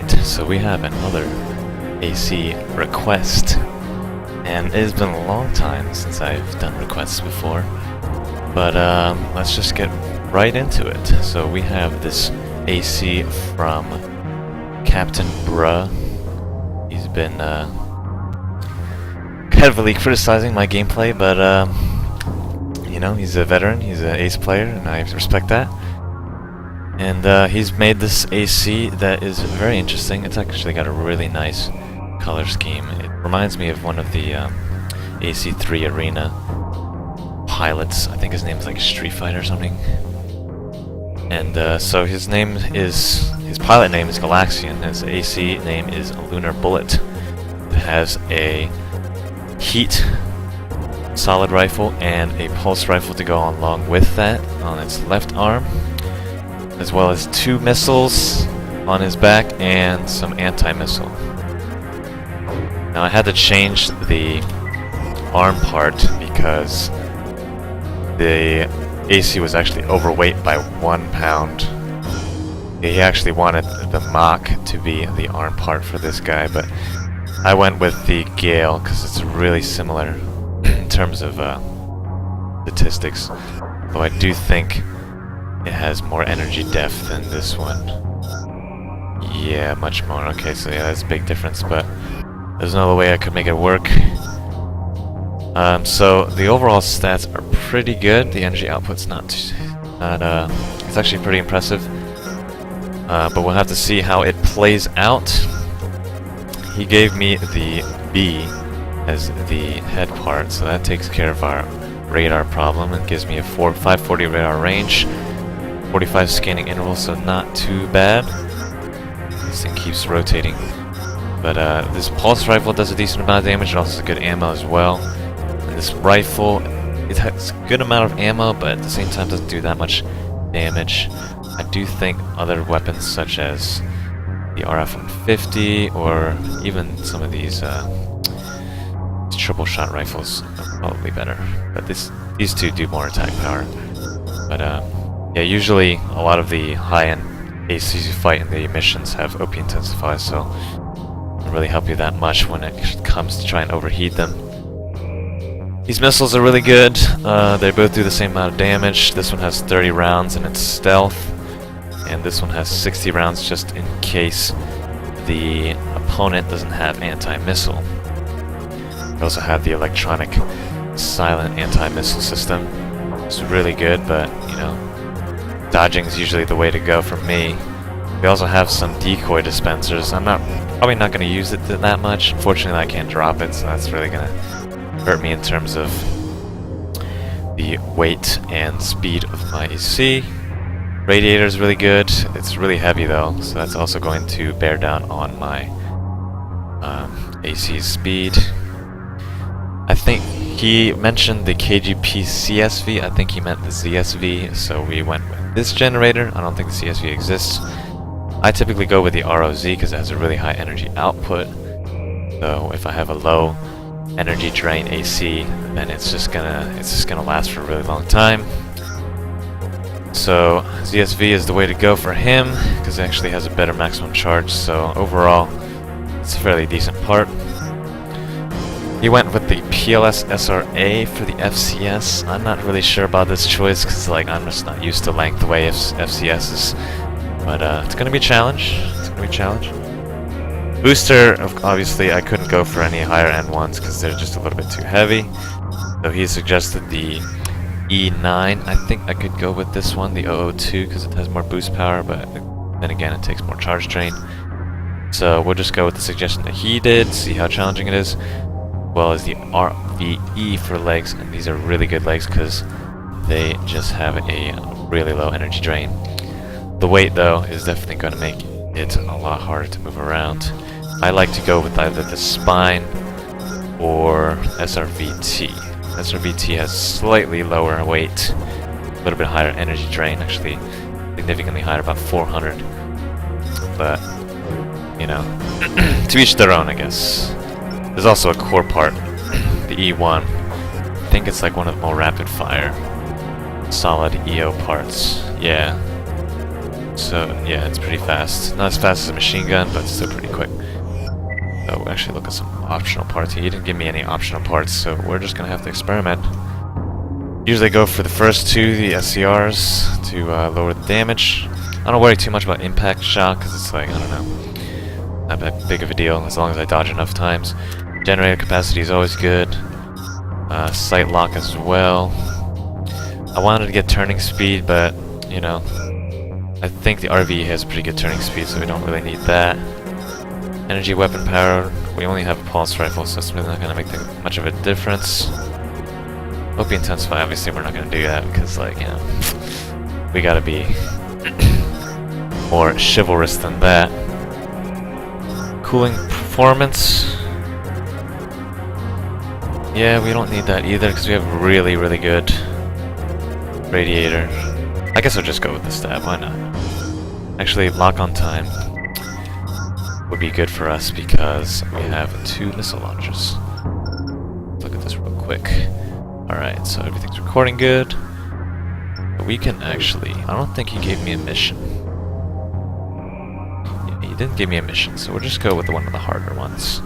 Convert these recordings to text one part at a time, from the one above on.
Alright, so we have another AC request. And it has been a long time since I've done requests before. But let's just get right into it. So we have this AC from Captain Bruh. He's been heavily criticizing my gameplay, but you know, he's a veteran, he's an ace player, and I respect that. And he's made this AC that is very interesting. It's actually got a really nice color scheme. It reminds me of one of the AC3 Arena pilots. I think his name is like Street Fighter or something. And so his pilot name is Galaxian. His AC name is Lunar Bullet. It has a heat solid rifle and a pulse rifle to go along with that on its left arm, as well as 2 missiles on his back and some anti-missile. Now I had to change the arm part because the AC was actually overweight by 1 pound. He actually wanted the Mach to be the arm part for this guy, but I went with the Gale because it's really similar in terms of statistics, though I do think it has more energy depth than this one. Yeah, much more. Okay, so yeah, that's a big difference, but there's no other way I could make it work. So the overall stats are pretty good. The energy output's it's actually pretty impressive. But we'll have to see how it plays out. He gave me the B as the head part, so that takes care of our radar problem and gives me a 540 radar range, 45 scanning interval, so not too bad. This thing keeps rotating. But this pulse rifle does a decent amount of damage. It also has good ammo as well. And this rifle, it has a good amount of ammo, but at the same time doesn't do that much damage. I do think other weapons such as the RF-150 or even some of these triple shot rifles are probably better. But these two do more attack power. But yeah, usually a lot of the high-end ACs you fight in the missions have OP Intensify, so it doesn't really help you that much when it comes to try and overheat them. These missiles are really good. They both do the same amount of damage. This one has 30 rounds in its stealth, and this one has 60 rounds just in case the opponent doesn't have anti-missile. They also have the electronic silent anti-missile system. It's really good, but you know, dodging is usually the way to go for me. We also have some decoy dispensers. I'm probably not going to use it that much. Unfortunately, I can't drop it, so that's really going to hurt me in terms of the weight and speed of my AC. Radiator is really good. It's really heavy though, so that's also going to bear down on my AC speed. I think he mentioned the KGP CSV. I think he meant the ZSV, so we went with this generator. I don't think the CSV exists. I typically go with the ROZ because it has a really high energy output. So if I have a low energy drain AC, then it's just gonna last for a really long time. So ZSV is the way to go for him because it actually has a better maximum charge. So overall, it's a fairly decent part. He went with the PLS SRA for the FCS. I'm not really sure about this choice because like I'm just not used to length the way FCS is. But it's gonna be a challenge. It's gonna be a challenge. Booster, obviously, I couldn't go for any higher end ones because they're just a little bit too heavy. So he suggested the E9. I think I could go with this one, the 002, because it has more boost power, but then again, it takes more charge drain. So we'll just go with the suggestion that he did, see how challenging it is, as well as the RVE for legs, and these are really good legs because they just have a really low energy drain. The weight, though, is definitely going to make it a lot harder to move around. I like to go with either the Spine or SRVT. SRVT has slightly lower weight, a little bit higher energy drain, actually significantly higher, about 400. But, you know, to each their own, I guess. There's also a core part, the E1. I think it's like one of the more rapid fire solid EO parts. Yeah. So yeah, it's pretty fast. Not as fast as a machine gun, but still pretty quick. So we'll actually look at some optional parts. He didn't give me any optional parts, so we're just gonna have to experiment. Usually I go for the first two, the SCRs, to lower the damage. I don't worry too much about impact shock, because it's like, I don't know, not that big of a deal as long as I dodge enough times. Generator capacity is always good. Sight lock as well. I wanted to get turning speed, but, you know, I think the RV has pretty good turning speed, so we don't really need that. Energy weapon power, we only have a pulse rifle, so it's really not going to make much of a difference. OP intensify, obviously we're not going to do that, because, like, you know, we gotta be more chivalrous than that. Cooling performance. Yeah, we don't need that either, because we have really, really good radiator. I guess I'll just go with the stab, why not? Actually, lock on time would be good for us because we have 2 missile launchers. Let's look at this real quick. Alright, so everything's recording good. But we can actually... I don't think he gave me a mission. Yeah, he didn't give me a mission, so we'll just go with one of the harder ones.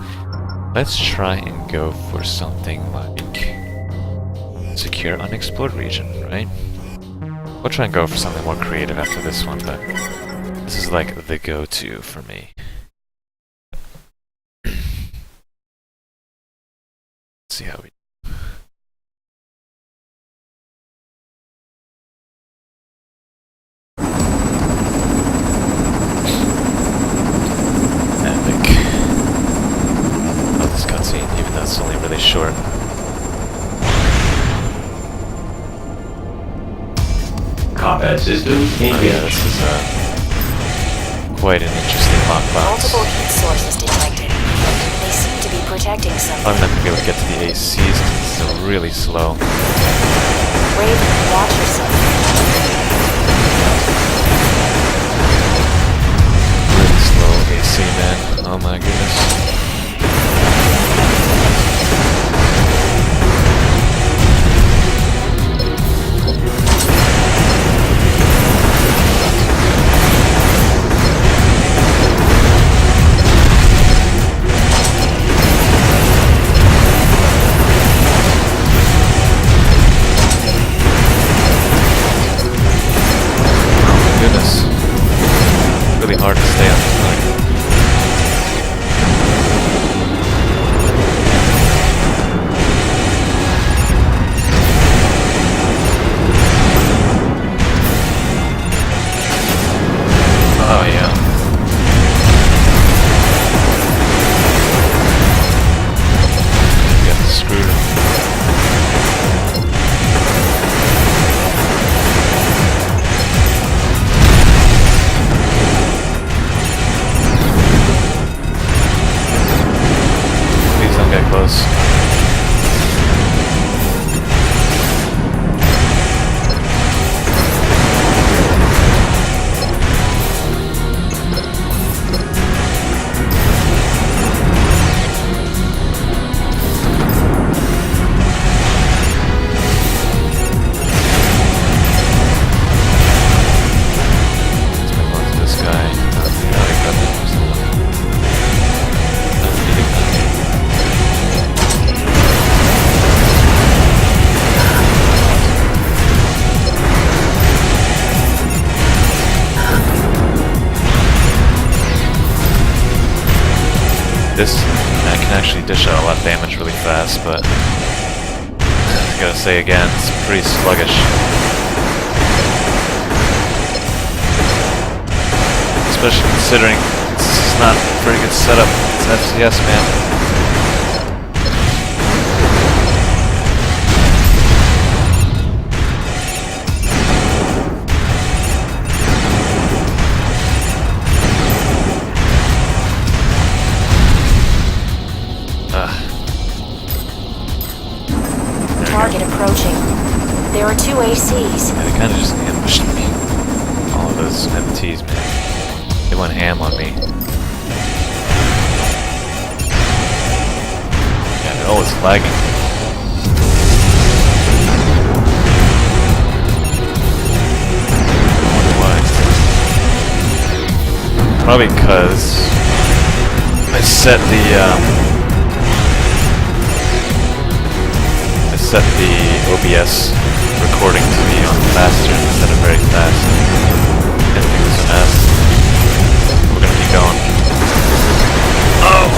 Let's try and go for something like... secure unexplored region, right? We'll try and go for something more creative after this one, but... this is like the go-to for me. Let's see how we... Epic. Oh, this cutscene, even though it's only really short. Combat system engaged. Oh yeah, this is quite an interesting lockbox. Multiple heat sources detected. They seem to be protecting something. I'm not gonna be able to get to the ACs because it's still really slow. Raven, watch yourself. Really slow AC, man. Oh my goodness. Really hard to stay on the flank. Oh yeah. Got screwed. Get close. Let's move on to this guy. This, I can actually dish out a lot of damage really fast, but I gotta say again, it's pretty sluggish. Especially considering it's not a pretty good setup. It's FCS, man. Target approaching. There are 2 ACs. Yeah, they kind of just ambushed me. All of those MTs, man. They went ham on me. Yeah, they're always lagging. I wonder why. Probably because I set the OBS recording to be on faster instead of very fast. Everything was a mess. We're gonna keep going. Oh!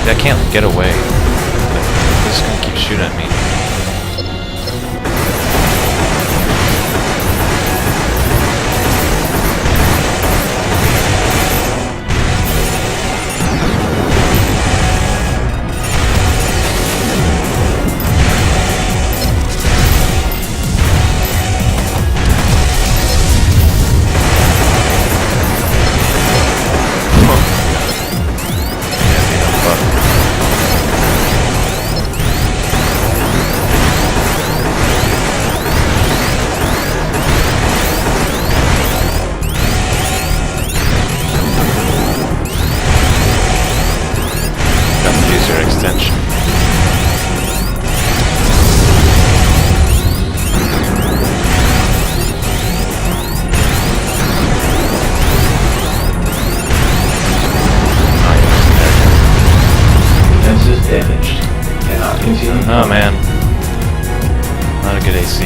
I can't get away. They're just gonna keep shooting at me. Extension. Defenses damaged. Cannot continue. Oh man. Not a good AC.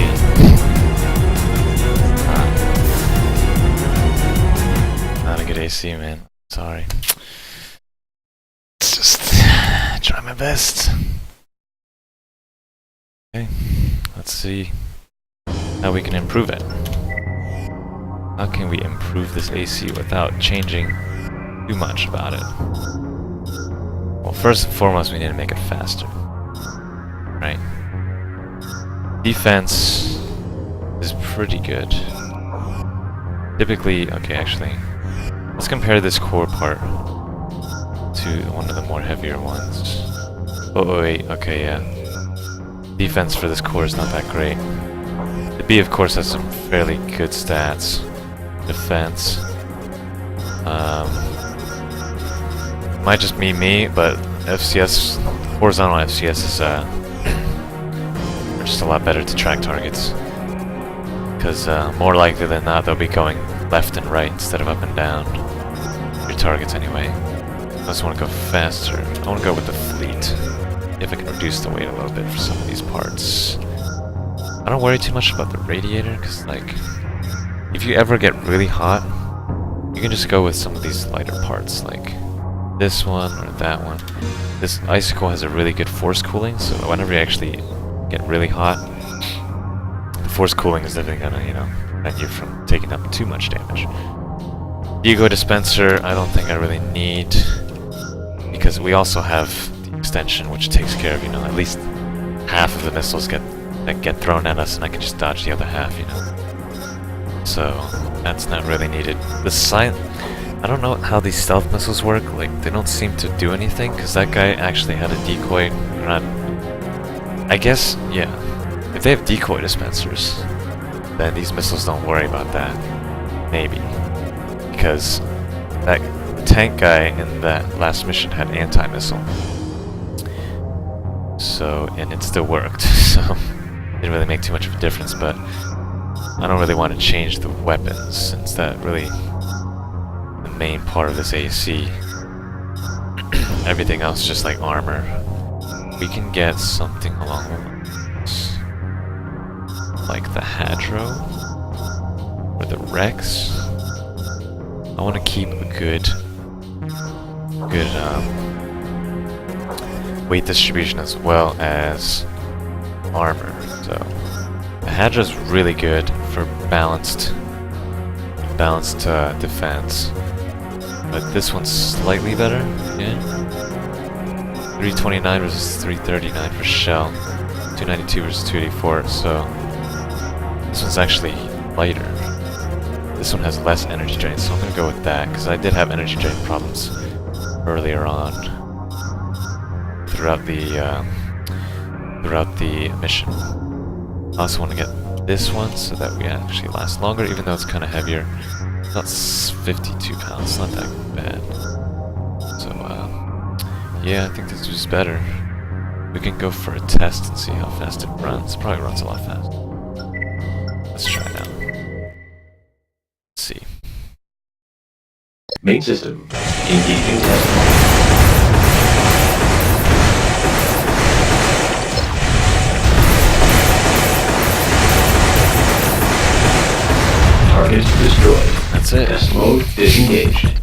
Not a good AC, man. Sorry. It's just try my best. Okay, let's see how we can improve it. How can we improve this AC without changing too much about it? Well, first and foremost, we need to make it faster. Right? Defense is pretty good. Typically, okay, actually, let's compare this core part to one of the more heavier ones. Oh wait, okay, yeah. Defense for this core is not that great. The B, of course, has some fairly good stats. Defense. Might just be me, but FCS, horizontal FCS is just a lot better to track targets. Because more likely than not, they'll be going left and right instead of up and down. Your targets, anyway. I just want to go faster. I want to go with the fleet. If I can reduce the weight a little bit for some of these parts. I don't worry too much about the radiator, because, like, if you ever get really hot, you can just go with some of these lighter parts, like this one or that one. This icicle has a really good force cooling, so whenever you actually get really hot, the force cooling is definitely gonna, you know, prevent you from taking up too much damage. Ego dispenser, I don't think I really need, because we also have extension, which takes care of, you know, at least half of the missiles that get thrown at us, and I can just dodge the other half, you know. So that's not really needed. I don't know how these stealth missiles work. Like, they don't seem to do anything, because that guy actually had a decoy. I guess, yeah. If they have decoy dispensers, then these missiles don't worry about that. Maybe, because that tank guy in that last mission had anti-missile. So, and it still worked, so it didn't really make too much of a difference, but I don't really want to change the weapons, since that really the main part of this AC. Everything else is just like armor. We can get something along the lines like the Hadro or the Rex. I want to keep a good weight distribution as well as armor. So the Hadra is really good for balanced defense, but this one's slightly better. Yeah, 329 versus 339 for shell, 292 versus 284. So this one's actually lighter. This one has less energy drain, so I'm gonna go with that, because I did have energy drain problems earlier on throughout the mission. I also want to get this one so that we actually last longer, even though it's kind of heavier. It's not 52 pounds, not that bad. So yeah, I think this is better. We can go for a test and see how fast it runs. It probably runs a lot faster. Let's try it out. Let's see. Main system. Engaging test mode. Target destroyed. That's it. Test mode disengaged.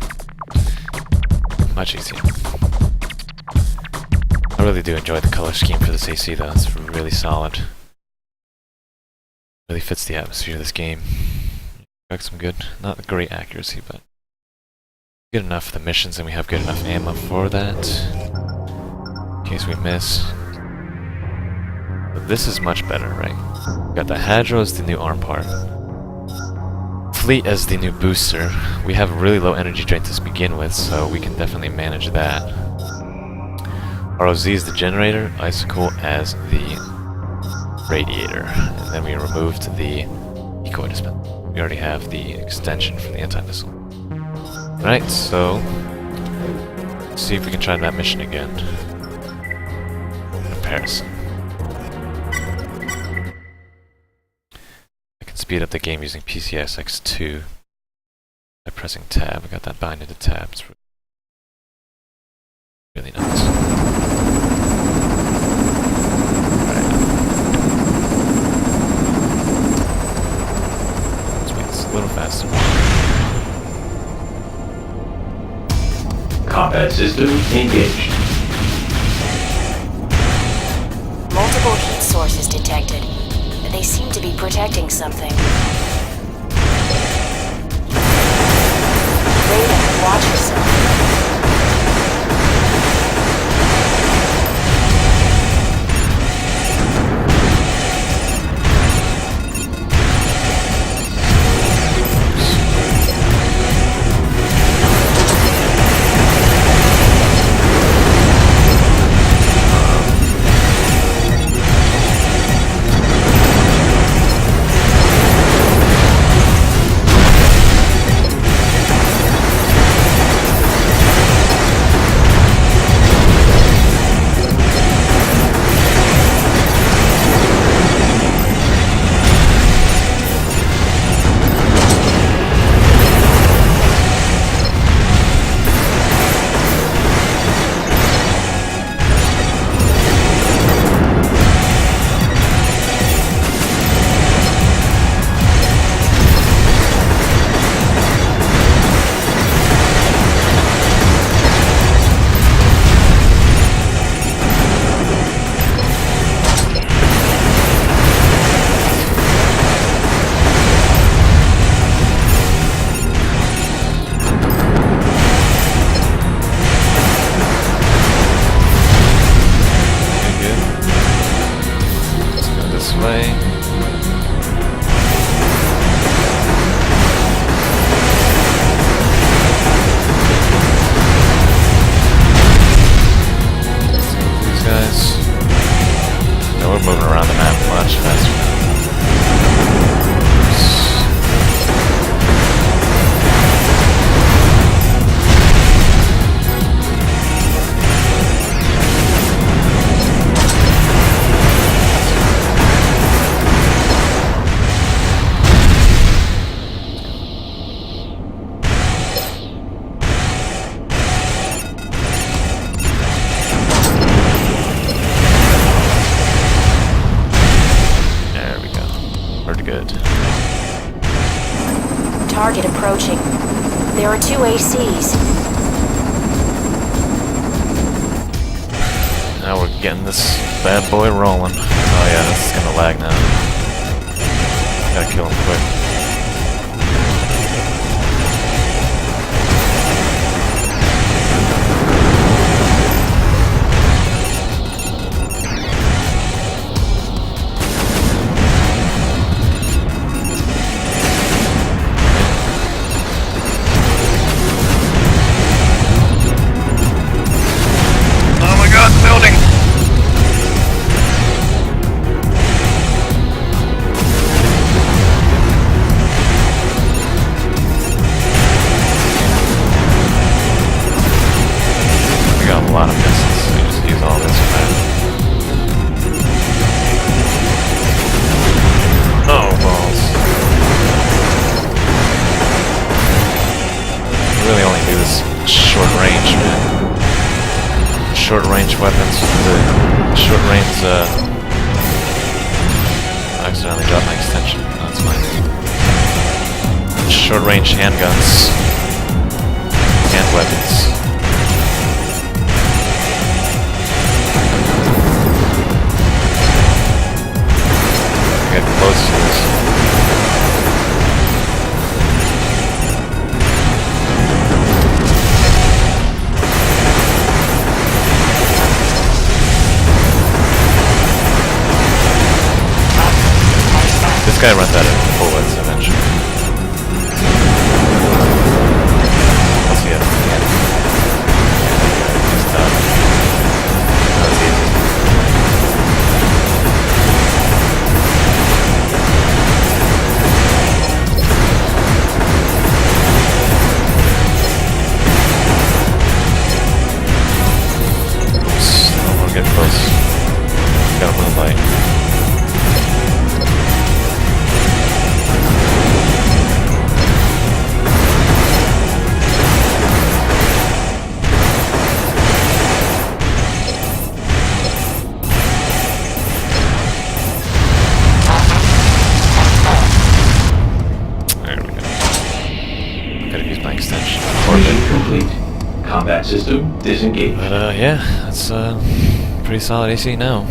Much easier. I really do enjoy the color scheme for this AC though, it's really solid. Really fits the atmosphere of this game. Got some good, not great accuracy, but good enough for the missions, and we have good enough ammo for that. In case we miss. But this is much better, right? We got the Hadro as the new arm part. Fleet as the new booster. We have really low energy drain to begin with, so we can definitely manage that. ROZ is the generator, Icicle as the radiator, and then we removed the decoy dispenser. We already have the extension for the anti-missile. Alright, so let's see if we can try that mission again. Comparison. I can speed up the game using PCSX2 by pressing tab. I got that bind into tab. It's really nice. Alright. Let's make this a little faster. Combat system engaged. Multiple heat sources detected. They seem to be protecting something. Raven, watch yourself. Target approaching. There are 2 ACs. Now we're getting this bad boy rolling. Oh yeah, this is gonna lag now. Gotta kill him quick. short-range weapons, the short-range, I accidentally dropped my extension. No, that's fine. Short-range handguns, hand weapons. Get close to this. This guy runs out of bullets eventually. Let's see it. He's done. That was easy. Oops. I want to get close. Got a moonlight. Mission complete. Combat system disengaged. But yeah, that's pretty solid AC now.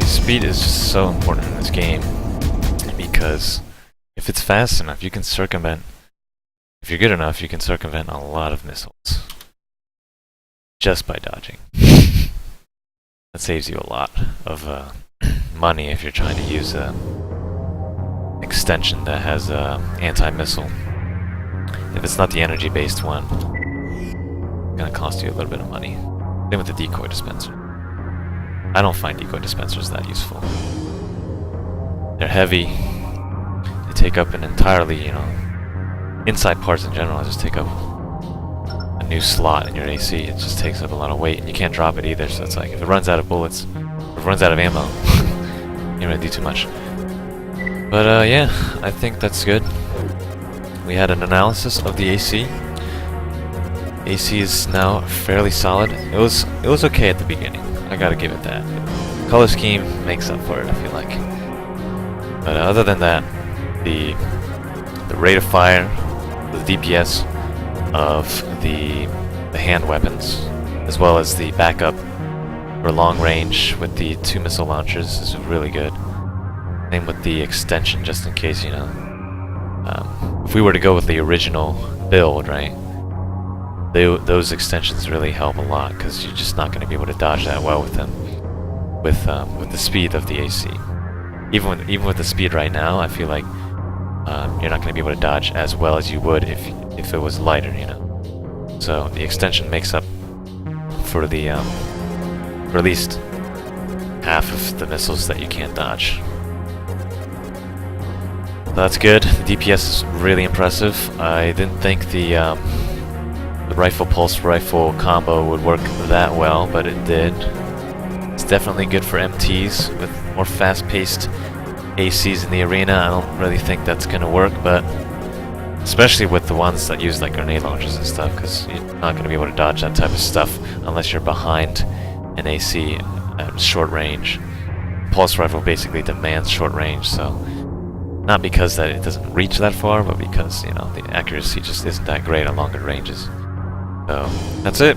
Speed is just so important in this game because if it's fast enough, you can circumvent. If you're good enough, you can circumvent a lot of missiles just by dodging. That saves you a lot of money if you're trying to use a extension that has anti-missile. If it's not the energy-based one, it's gonna cost you a little bit of money. Same with the decoy dispenser. I don't find decoy dispensers that useful. They're heavy. They take up an entirely, inside parts in general just take up a new slot in your AC. It just takes up a lot of weight, and you can't drop it either. So it's like if it runs out of bullets, if it runs out of ammo, you can't really do too much. But yeah, I think that's good. We had an analysis of the AC. AC is now fairly solid. It was okay at the beginning. I gotta give it that. Color scheme makes up for it, I feel like. But other than that, the rate of fire, the DPS of the hand weapons, as well as the backup for long range with the 2 missile launchers is really good. Same with the extension, just in case, if we were to go with the original build, right, those extensions really help a lot because you're just not going to be able to dodge that well with them, with the speed of the AC. Even with the speed right now, I feel like you're not going to be able to dodge as well as you would if it was lighter, So the extension makes up for the for at least half of the missiles that you can't dodge. That's good. The DPS is really impressive. I didn't think the rifle pulse rifle combo would work that well, but it did. It's definitely good for MTs with more fast-paced ACs in the arena. I don't really think that's gonna work, but especially with the ones that use like grenade launchers and stuff, because you're not gonna be able to dodge that type of stuff unless you're behind an AC at short range. Pulse rifle basically demands short range, so. Not because that it doesn't reach that far, but because, the accuracy just isn't that great at longer ranges. So, that's it.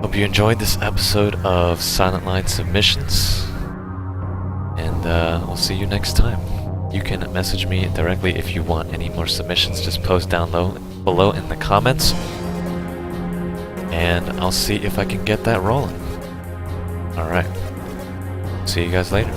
Hope you enjoyed this episode of Silent Line Submissions. And we'll see you next time. You can message me directly if you want any more submissions. Just post down below in the comments. And I'll see if I can get that rolling. Alright. See you guys later.